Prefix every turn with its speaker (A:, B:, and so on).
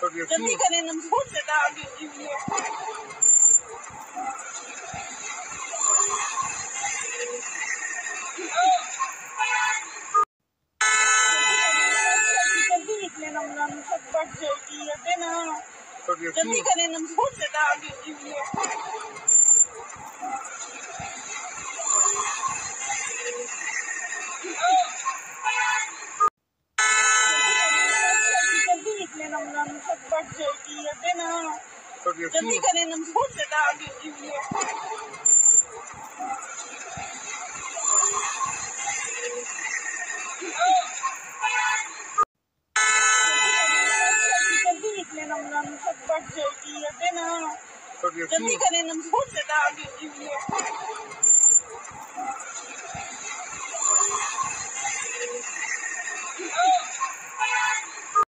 A: जल्दी करें ना, बहुत ज्यादा आगे हुई है। जल्दी निकले ना, सब बढ़ जाएगी अबे ना। जल्दी करें ना, बहुत ज्यादा आगे हुई है। जल्दी निकले ना, सब बढ़ जाएगी अबे ना। जल्दी करें ना, बहुत ज्यादा आगे हुई है। जल्दी निकले ना, सब बढ़ जाएगी अबे ना। जल्दी करें ना, बहुत ज्यादा आगे हुई है।